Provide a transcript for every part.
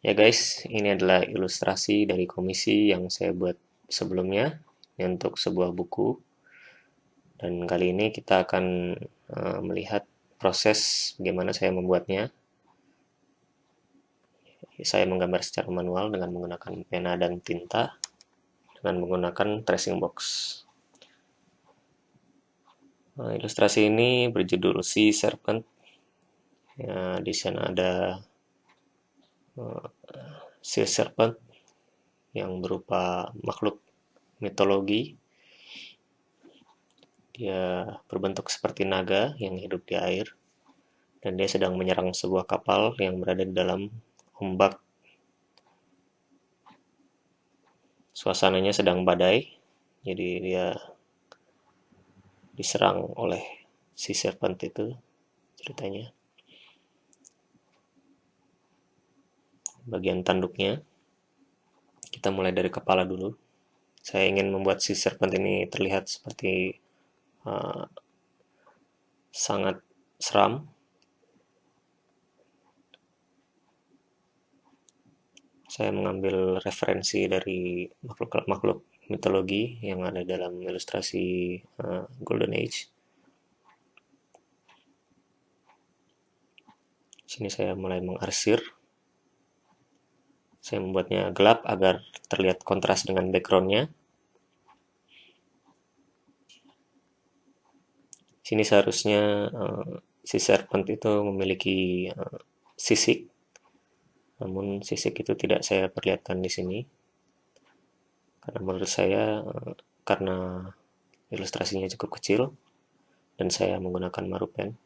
Ya guys, ini adalah ilustrasi dari komisi yang saya buat sebelumnya ini untuk sebuah buku. Dan kali ini kita akan melihat proses bagaimana saya membuatnya. Saya menggambar secara manual dengan menggunakan pena dan tinta dengan menggunakan tracing box. Ilustrasi ini berjudul Sea Serpent. Ya, di sana ada Sea Serpent yang berupa makhluk mitologi. Dia berbentuk seperti naga yang hidup di air, dan dia sedang menyerang sebuah kapal yang berada di dalam ombak. Suasananya sedang badai, jadi dia diserang oleh si serpent itu ceritanya. Bagian tanduknya, kita mulai dari kepala dulu. Saya ingin membuat si serpent ini terlihat seperti uh, sangat seram. Saya mengambil referensi dari makhluk-makhluk mitologi yang ada dalam ilustrasi Golden Age. Sini saya mulai mengarsir. Saya membuatnya gelap agar terlihat kontras dengan backgroundnya. Sini seharusnya si serpent itu memiliki sisik, namun sisik itu tidak saya perlihatkan di sini karena menurut saya karena ilustrasinya cukup kecil dan saya menggunakan marupen,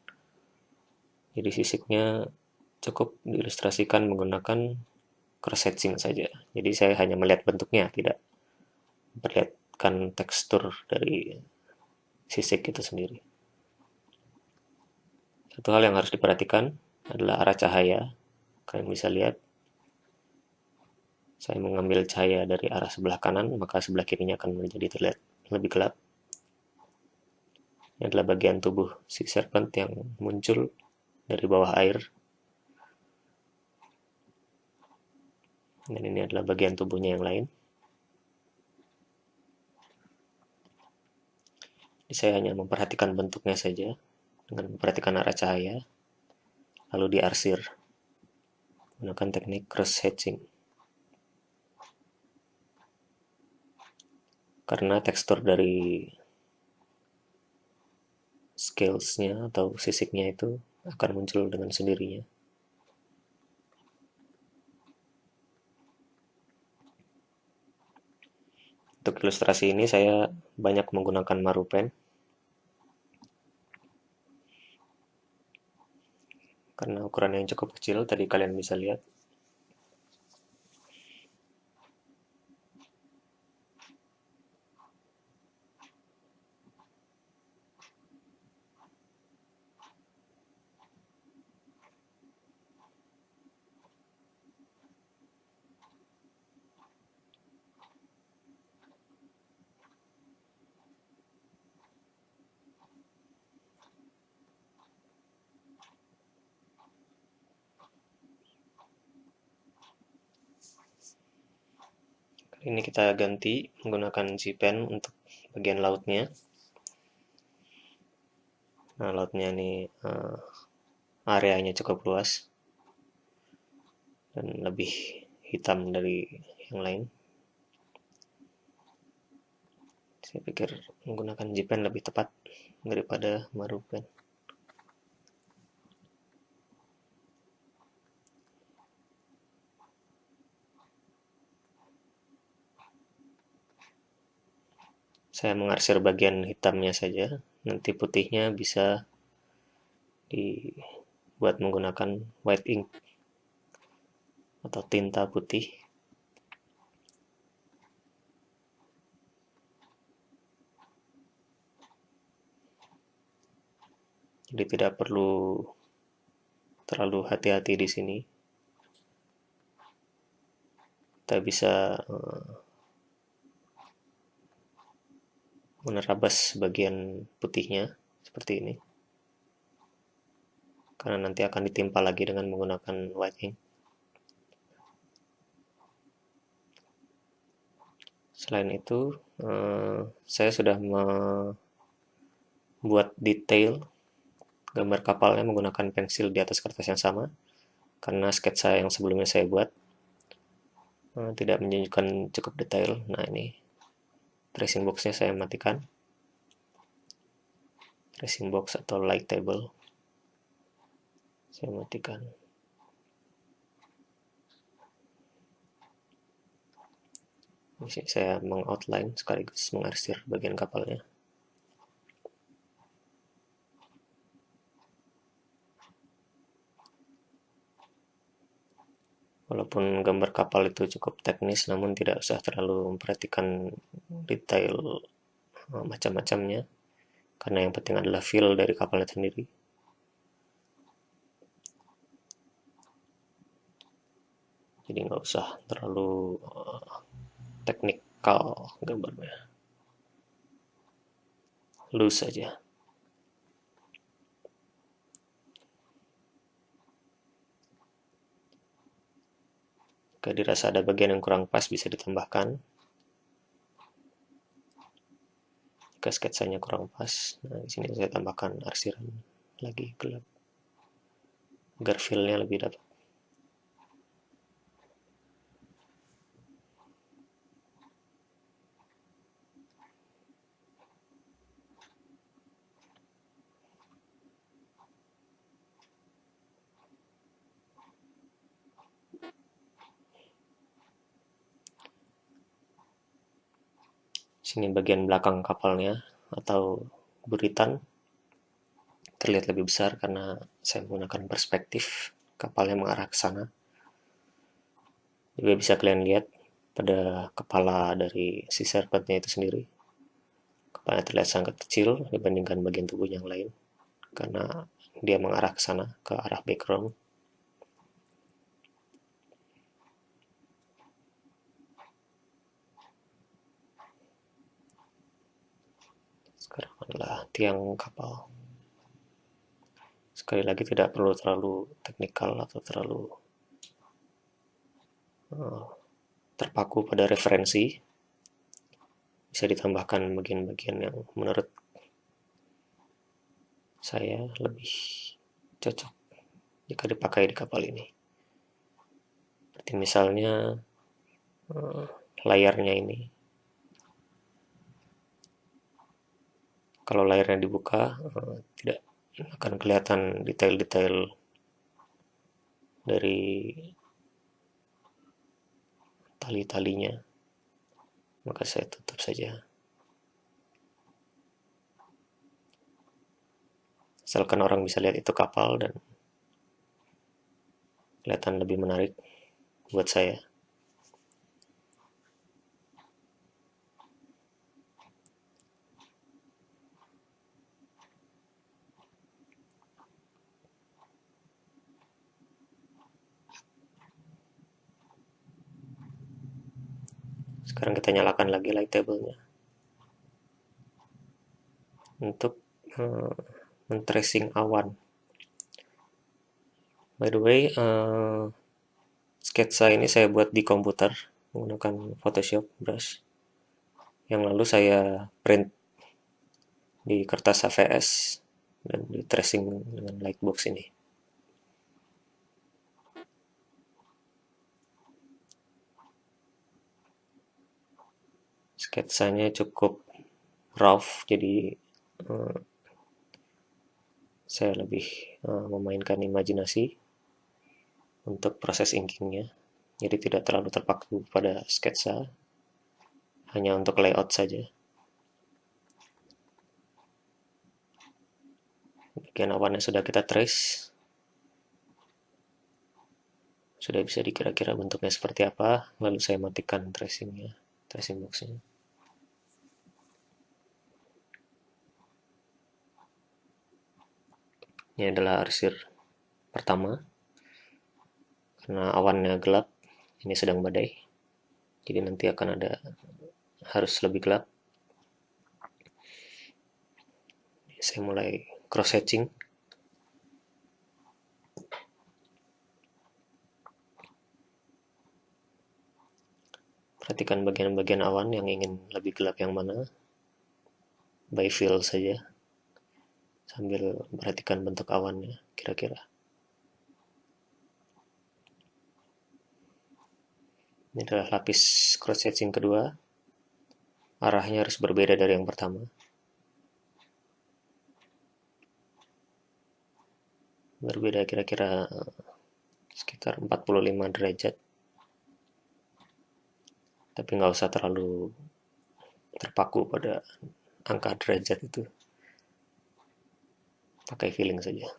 jadi sisiknya cukup diilustrasikan menggunakan cross hatching saja. Jadi saya hanya melihat bentuknya, tidak memperlihatkan tekstur dari sisik itu sendiri. Satu hal yang harus diperhatikan adalah arah cahaya. Kalian bisa lihat, saya mengambil cahaya dari arah sebelah kanan, maka sebelah kirinya akan menjadi terlihat lebih gelap. Ini adalah bagian tubuh si serpent yang muncul dari bawah air. Dan ini adalah bagian tubuhnya yang lain. Jadi saya hanya memperhatikan bentuknya saja, dengan memperhatikan arah cahaya, lalu diarsir menggunakan teknik cross hatching. Karena tekstur dari scalesnya atau sisiknya itu akan muncul dengan sendirinya. Untuk ilustrasi ini saya banyak menggunakan marupen karena ukurannya yang cukup kecil, tadi kalian bisa lihat. Kali ini kita ganti menggunakan G-Pen untuk bagian lautnya. Nah, lautnya ini areanya cukup luas dan lebih hitam dari yang lain. Saya pikir menggunakan G-Pen lebih tepat daripada marupen. Saya mengarsir bagian hitamnya saja, nanti putihnya bisa dibuat menggunakan white ink atau tinta putih. Jadi tidak perlu terlalu hati-hati di sini. Kita bisa menerabas bagian putihnya seperti ini. Karena nanti akan ditimpa lagi dengan menggunakan white ink. Selain itu, saya sudah membuat detail gambar kapalnya menggunakan pensil di atas kertas yang sama, karena sketsa yang sebelumnya saya buat tidak menunjukkan cukup detail. Nah, ini tracing box-nya saya matikan. Tracing box atau light table saya matikan. Ini saya mengoutline sekaligus mengarsir bagian kapalnya. Walaupun gambar kapal itu cukup teknis, namun tidak usah terlalu memperhatikan detail macam-macamnya, karena yang penting adalah feel dari kapalnya sendiri. Jadi nggak usah terlalu teknikal gambarnya, loose saja. Jika dirasa ada bagian yang kurang pas, bisa ditambahkan. Jika sketsanya kurang pas, nah di sini saya tambahkan arsiran lagi gelap agar feel-nya lebih dapat. Sini bagian belakang kapalnya atau buritan terlihat lebih besar karena saya menggunakan perspektif kapalnya mengarah ke sana. Juga bisa kalian lihat pada kepala dari si serpentnya itu sendiri. Kepalanya terlihat sangat kecil dibandingkan bagian tubuh yang lain karena dia mengarah ke sana, ke arah background. Sekarang adalah tiang kapal. Sekali lagi tidak perlu terlalu teknikal atau terlalu terpaku pada referensi. Bisa ditambahkan bagian-bagian yang menurut saya lebih cocok jika dipakai di kapal ini. Seperti misalnya layarnya ini. Kalau layarnya dibuka, tidak akan kelihatan detail-detail dari tali-talinya. Maka saya tutup saja. Asalkan orang bisa lihat itu kapal dan kelihatan lebih menarik buat saya. Sekarang kita nyalakan lagi light table-nya untuk men-tracing awan. By the way, sketsa ini saya buat di komputer menggunakan Photoshop brush. Yang lalu saya print di kertas HVS dan di tracing dengan lightbox ini. Sketsanya cukup rough, jadi saya lebih memainkan imajinasi untuk proses inkingnya. Jadi tidak terlalu terpaku pada sketsa, hanya untuk layout saja. Bagian awannya sudah kita trace, sudah bisa dikira-kira bentuknya seperti apa, lalu saya matikan tracingnya, tracing boxnya. Ini adalah arsir pertama, karena awannya gelap, ini sedang badai, jadi nanti akan ada harus lebih gelap. Saya mulai cross hatching. Perhatikan bagian-bagian awan yang ingin lebih gelap yang mana, by feel saja, sambil perhatikan bentuk awannya kira-kira. Ini adalah lapis cross hatching kedua. Arahnya harus berbeda dari yang pertama. Berbeda kira-kira sekitar 45 derajat. Tapi nggak usah terlalu terpaku pada angka derajat itu. Pakai feeling saja.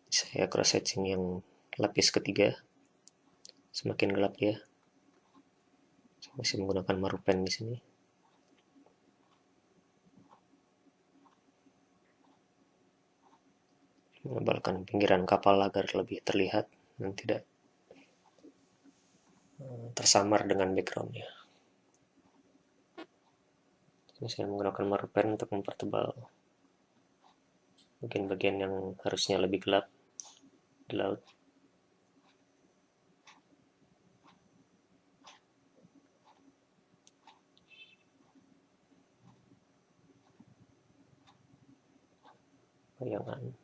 Saya cross hatching yang lapis ketiga. Semakin gelap ya. Saya masih menggunakan marupen di sini. Menebalkan pinggiran kapal agar lebih terlihat dan tidak tersamar dengan backgroundnya. Saya menggunakan marupen untuk mempertebal bagian-bagian yang harusnya lebih gelap di laut. Bayangan.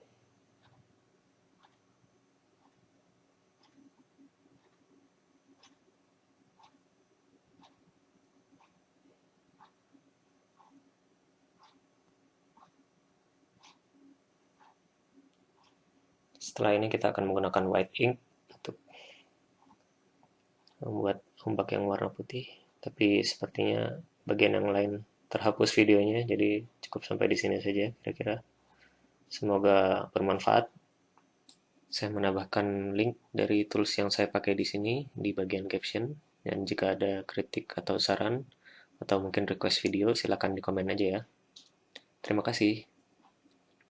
Setelah ini kita akan menggunakan white ink untuk membuat ombak yang warna putih. Tapi sepertinya bagian yang lain terhapus videonya, jadi cukup sampai di sini saja kira-kira. Semoga bermanfaat. Saya menambahkan link dari tools yang saya pakai di sini di bagian caption. Dan jika ada kritik atau saran atau mungkin request video, silakan di komen aja ya. Terima kasih.